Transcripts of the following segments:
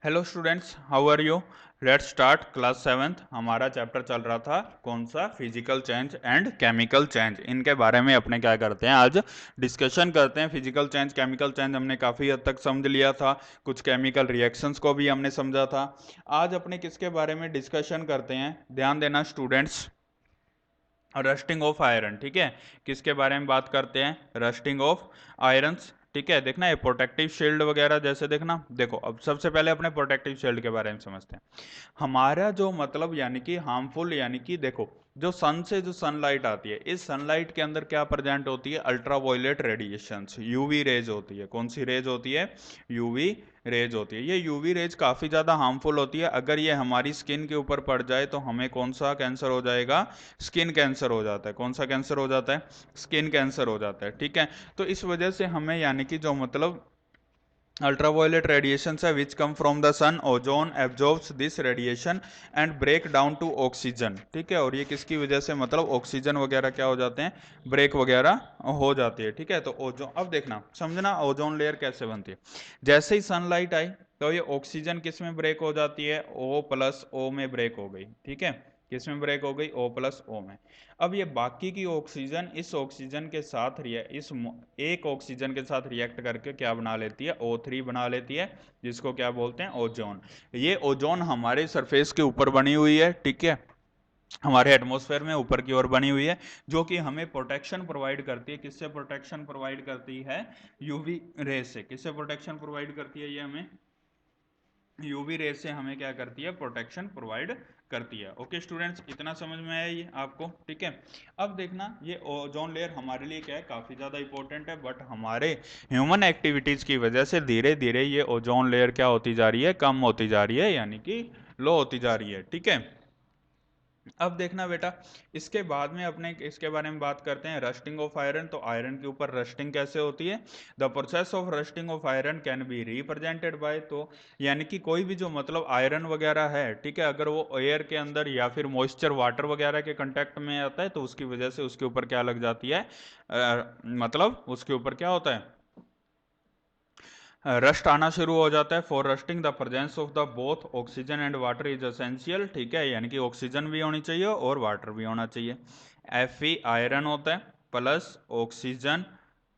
Hello students, how are you? Let's start class seventh. हमारा chapter चल रहा था कौन सा? Physical change and chemical change. इनके बारे में अपने क्या करते हैं, आज डिस्कशन करते हैं। फिजिकल चेंज, केमिकल चेंज हमने काफ़ी हद तक समझ लिया था, कुछ केमिकल रिएक्शंस को भी हमने समझा था। आज अपने किसके बारे में डिस्कशन करते हैं, ध्यान देना स्टूडेंट्स। रस्टिंग ऑफ आयरन, ठीक है। किसके बारे में बात करते हैं? रस्टिंग ऑफ आयरन्स, ठीक है। देखना ये प्रोटेक्टिव शील्ड वगैरह, जैसे देखना, देखो अब सबसे पहले अपने प्रोटेक्टिव शील्ड के बारे में समझते हैं। हमारा जो मतलब यानी कि हार्मफुल, यानी कि देखो जो सन से जो सनलाइट आती है, इस सनलाइट के अंदर क्या प्रेजेंट होती है? अल्ट्रावायलेट रेडिएशंस, यूवी रेज होती है। कौन सी रेज होती है? यूवी रेज होती है। ये यूवी रेज काफ़ी ज़्यादा हार्मफुल होती है। अगर ये हमारी स्किन के ऊपर पड़ जाए तो हमें कौन सा कैंसर हो जाएगा? स्किन कैंसर हो जाता है। कौन सा कैंसर हो जाता है? स्किन कैंसर हो जाता है, ठीक है। तो इस वजह से हमें यानी कि जो मतलब ultraviolet radiations है which come from the sun, ozone absorbs this radiation and break down to oxygen, ठीक है। और ये किसकी वजह से, मतलब ऑक्सीजन वगैरह क्या हो जाते हैं? ब्रेक वगैरह हो जाती है, ठीक है। तो ओजोन, अब देखना समझना ओजोन लेयर कैसे बनती है। जैसे ही सनलाइट आई तो ये ऑक्सीजन किस में ब्रेक हो जाती है? O प्लस O में ब्रेक हो गई, ठीक है। किस में ब्रेक हो गई? O प्लस O में। अब ये बाकी की ऑक्सीजन इस ऑक्सीजन के साथ एक ऑक्सीजन के साथ रिएक्ट करके क्या बना लेती है? O3 बना लेती है, जिसको क्या बोलते हैं? ओजोन। ये ओजोन हमारे सरफेस के ऊपर बनी हुई है, ठीक है, हमारे एटमॉस्फेयर में ऊपर की ओर बनी हुई है, जो कि हमें प्रोटेक्शन प्रोवाइड करती है। किससे प्रोटेक्शन प्रोवाइड करती है? यूवी रे से। किससे प्रोटेक्शन प्रोवाइड करती है ये हमें? यूवी रेज से हमें क्या करती है? प्रोटेक्शन प्रोवाइड करती है। ओके स्टूडेंट्स, इतना समझ में आया ये आपको, ठीक है। अब देखना ये ओजोन लेयर हमारे लिए क्या है? काफ़ी ज़्यादा इंपॉर्टेंट है, बट हमारे ह्यूमन एक्टिविटीज़ की वजह से धीरे धीरे ये ओजोन लेयर क्या होती जा रही है? कम होती जा रही है, यानी कि लो होती जा रही है, ठीक है। अब देखना बेटा, इसके बाद में अपने इसके बारे में बात करते हैं, रस्टिंग ऑफ आयरन। तो आयरन के ऊपर रस्टिंग कैसे होती है? The process of rusting of iron can be represented by, तो यानी कि कोई भी जो मतलब आयरन वगैरह है, ठीक है, अगर वो एयर के अंदर या फिर मॉइस्चर वाटर वगैरह के कंटेक्ट में आता है तो उसकी वजह से उसके ऊपर क्या लग जाती है? मतलब उसके ऊपर क्या होता है? रस्ट आना शुरू हो जाता है। For rusting the presence of the both oxygen and water is essential, ठीक है, यानी कि ऑक्सीजन भी होनी चाहिए और वाटर भी होना चाहिए। Fe आयरन होता है, प्लस ऑक्सीजन,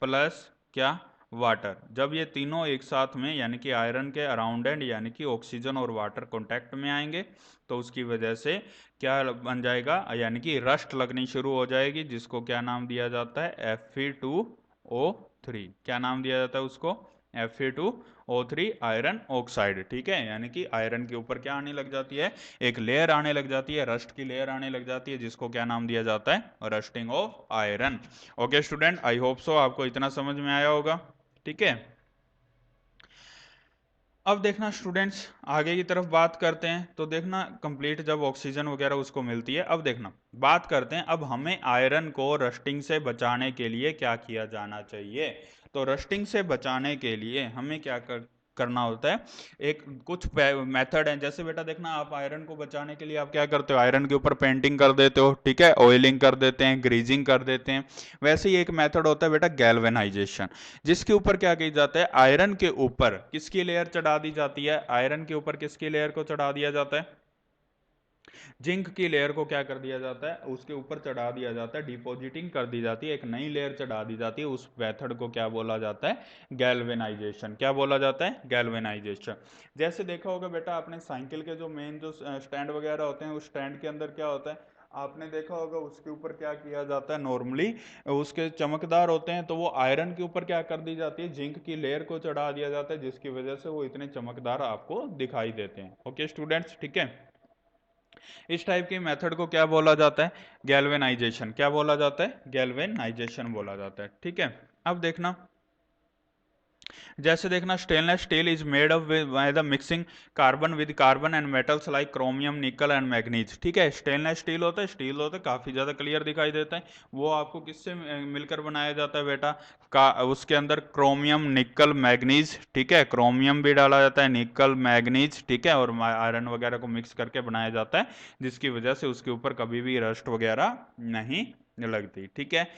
प्लस क्या? वाटर। जब ये तीनों एक साथ में यानी कि आयरन के अराउंड एंड यानी कि ऑक्सीजन और वाटर कांटेक्ट में आएंगे तो उसकी वजह से क्या बन जाएगा? यानी कि रस्ट लगनी शुरू हो जाएगी, जिसको क्या नाम दिया जाता है? Fe2O3। क्या नाम दिया जाता है उसको? Fe2O3 आयरन ऑक्साइड, ठीक है। यानी कि आयरन के ऊपर क्या आने लग जाती है? एक लेयर आने लग जाती है, रस्ट की लेयर आने लग जाती है, जिसको क्या नाम दिया जाता है? Rusting of iron. Okay student, I hope so आपको इतना समझ में आया होगा, ठीक है। अब देखना स्टूडेंट्स, आगे की तरफ बात करते हैं। तो देखना कंप्लीट जब ऑक्सीजन वगैरह उसको मिलती है, अब देखना बात करते हैं अब हमें आयरन को रस्टिंग से बचाने के लिए क्या किया जाना चाहिए। तो रस्टिंग से बचाने के लिए हमें क्या करना होता है? एक कुछ मेथड है। जैसे बेटा देखना, आप आयरन को बचाने के लिए आप क्या करते हो? आयरन के ऊपर पेंटिंग कर देते हो, ठीक है, ऑयलिंग कर देते हैं, ग्रीजिंग कर देते हैं। वैसे ही एक मेथड होता है बेटा, गैल्वेनाइजेशन, जिसके ऊपर क्या किया जाता है? आयरन के ऊपर किसकी लेयर चढ़ा दी जाती है? आयरन के ऊपर किसकी लेयर को चढ़ा दिया जाता है? जिंक की लेयर को क्या कर दिया जाता है? उसके ऊपर चढ़ा दिया जाता है, डिपॉजिटिंग कर दी जाती है, एक नई लेयर चढ़ा दी जाती है। उस मेथड को क्या बोला जाता है? गैल्वेनाइजेशन। क्या बोला जाता है? गैल्वेनाइजेशन। जैसे देखा होगा बेटा आपने, साइकिल के जो मेन जो स्टैंड वगैरह होते हैं, उस स्टैंड के अंदर क्या होता है? आपने देखा होगा उसके ऊपर क्या किया जाता है? नॉर्मली उसके चमकदार होते हैं, तो वो आयरन के ऊपर क्या कर दी जाती है? जिंक की लेयर को चढ़ा दिया जाता है, जिसकी वजह से वो इतने चमकदार आपको दिखाई देते हैं। ओके स्टूडेंट्स, ठीक है। इस टाइप की मेथड को क्या बोला जाता है? गैल्वेनाइजेशन। क्या बोला जाता है? गैल्वेनाइजेशन बोला जाता है, ठीक है। अब देखना, जैसे देखना, stainless steel is made of by the mixing carbon with carbon and metals like chromium, निकल एंड मैग्नीज, ठीक है। स्टेनलेस स्टील होता है, स्टील होता है, काफी ज्यादा क्लियर दिखाई देता है। वो आपको किससे मिलकर बनाया जाता है बेटा? उसके अंदर क्रोमियम, निकल, मैग्नीज, ठीक है, क्रोमियम भी डाला जाता है, निकल, मैग्नीज, ठीक है, और आयरन वगैरह को मिक्स करके बनाया जाता है, जिसकी वजह से उसके ऊपर कभी भी रस्ट वगैरह नहीं लगती, ठीक है।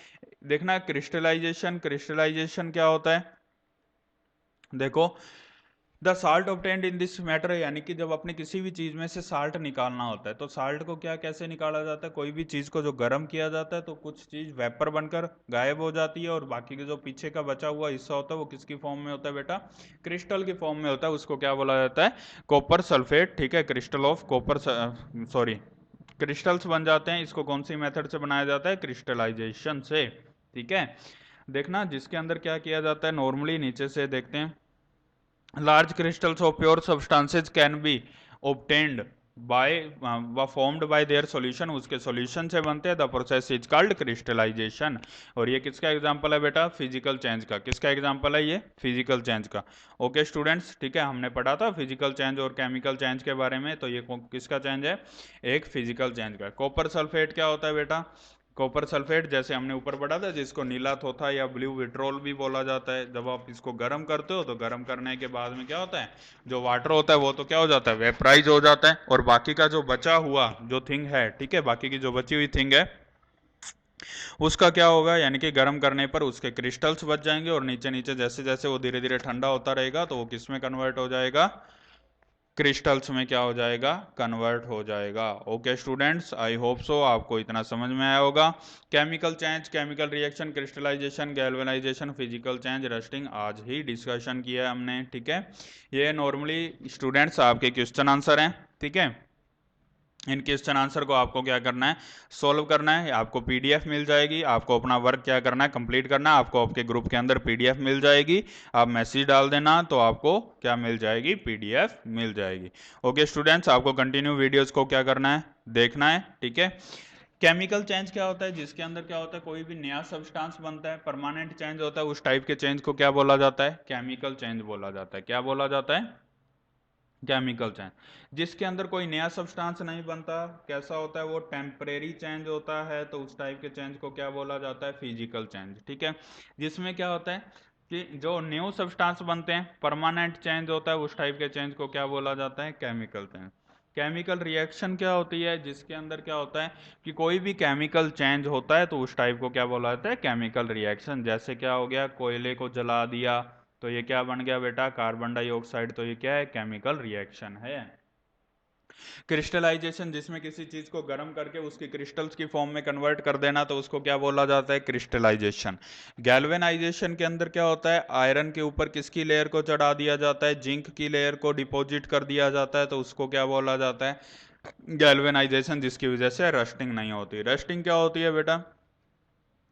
देखना क्रिस्टलाइजेशन, क्रिस्टलाइजेशन क्या होता है? देखो, the salt obtained in this matter, यानी कि जब अपने किसी भी चीज में से साल्ट निकालना होता है तो साल्ट को क्या कैसे निकाला जाता है, कोई भी चीज को जो गर्म किया जाता है तो कुछ चीज वेपर बनकर गायब हो जाती है और बाकी के जो पीछे का बचा हुआ हिस्सा होता है वो किसकी फॉर्म में होता है बेटा, क्रिस्टल की फॉर्म में होता है, उसको क्या बोला जाता है, कॉपर सल्फेट, ठीक है, crystal of copper, sorry crystals बन जाते हैं। इसको कौन सी मेथड से बनाया जाता है, क्रिस्टलाइजेशन से, ठीक है। देखना जिसके अंदर क्या किया जाता है, नॉर्मली नीचे से देखते हैं, large crystals of pure substances can be obtained by व formed by their solution, उसके solution से बनते हैं, the process is called crystallization। और ये किसका एग्जांपल है बेटा, फिजिकल चेंज का, किसका एग्जांपल है ये, फिजिकल चेंज का। ओके स्टूडेंट्स, ठीक है, हमने पढ़ा था फिजिकल चेंज और केमिकल चेंज के बारे में, तो ये किसका चेंज है, एक फिजिकल चेंज का। कॉपर सल्फेट क्या होता है बेटा, कॉपर सल्फेट जैसे हमने ऊपर पढ़ा था, जिसको नीला थोथा या ब्लू विट्रोल भी बोला जाता है, जब आप इसको गर्म करते हो तो गर्म करने के बाद में क्या होता है, जो वाटर होता है वो तो क्या हो जाता है, वेपराइज हो जाता है, और बाकी का जो बचा हुआ जो थिंग है, ठीक है, बाकी की जो बची हुई थिंग है उसका क्या होगा, यानी कि गर्म करने पर उसके क्रिस्टल्स बच जाएंगे और नीचे नीचे जैसे जैसे वो धीरे धीरे ठंडा होता रहेगा तो वो किस में कन्वर्ट हो जाएगा, क्रिस्टल्स में क्या हो जाएगा, कन्वर्ट हो जाएगा। Okay students, I hope so आपको इतना समझ में आया होगा। Chemical change, chemical reaction, crystallisation, galvanisation, physical change, rusting आज ही डिस्कशन किया है हमने, ठीक है। ये नॉर्मली स्टूडेंट्स आपके क्वेश्चन आंसर हैं, ठीक है। इन क्वेश्चन आंसर को आपको क्या करना है, सॉल्व करना है, आपको पीडीएफ मिल जाएगी, आपको अपना वर्क क्या करना है, कंप्लीट करना है, आपको आपके ग्रुप के अंदर पीडीएफ मिल जाएगी, आप मैसेज डाल देना तो आपको क्या मिल जाएगी, पीडीएफ मिल जाएगी। ओके स्टूडेंट्स, आपको कंटिन्यू वीडियोस को क्या करना है, देखना है, ठीक है। केमिकल चेंज क्या होता है, जिसके अंदर क्या होता है, कोई भी नया सब्सटेंस बनता है, परमानेंट चेंज होता है, उस टाइप के चेंज को क्या बोला जाता है, केमिकल चेंज बोला जाता है। क्या बोला जाता है, केमिकल चेंज। जिसके अंदर कोई नया सब्सटेंस नहीं बनता, कैसा होता है वो, टेम्परेरी चेंज होता है, तो उस टाइप के चेंज को क्या बोला जाता है, फिजिकल चेंज, ठीक है। जिसमें क्या होता है कि जो न्यू सब्सटेंस बनते हैं, परमानेंट चेंज होता है, उस टाइप के चेंज को क्या बोला जाता है, केमिकल चेंज। केमिकल रिएक्शन क्या होती है, जिसके अंदर क्या होता है कि कोई भी केमिकल चेंज होता है तो उस टाइप को क्या बोला जाता है, केमिकल रिएक्शन। जैसे क्या हो गया, कोयले को जला दिया तो ये क्या बन गया बेटा, कार्बन डाइऑक्साइड, तो ये क्या है, केमिकल रिएक्शन है। क्रिस्टलाइजेशन, जिसमें किसी चीज को गर्म करके उसकी क्रिस्टल्स की फॉर्म में कन्वर्ट कर देना, तो उसको क्या बोला जाता है, क्रिस्टलाइजेशन। गैल्वेनाइजेशन के अंदर क्या होता है, आयरन के ऊपर किसकी लेयर को चढ़ा दिया जाता है, जिंक की लेयर को डिपॉजिट कर दिया जाता है, तो उसको क्या बोला जाता है, गैल्वेनाइजेशन, जिसकी वजह से रस्टिंग नहीं होती। रस्टिंग क्या होती है बेटा,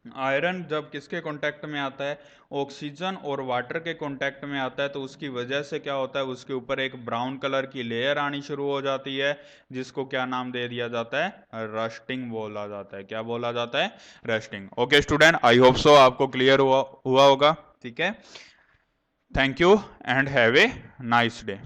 आयरन जब किसके कांटेक्ट में आता है, ऑक्सीजन और वाटर के कांटेक्ट में आता है, तो उसकी वजह से क्या होता है, उसके ऊपर एक ब्राउन कलर की लेयर आनी शुरू हो जाती है, जिसको क्या नाम दे दिया जाता है, रस्टिंग बोला जाता है। क्या बोला जाता है, रस्टिंग। ओके स्टूडेंट, आई होप सो आपको क्लियर हुआ होगा, ठीक है। Thank you and have a nice day.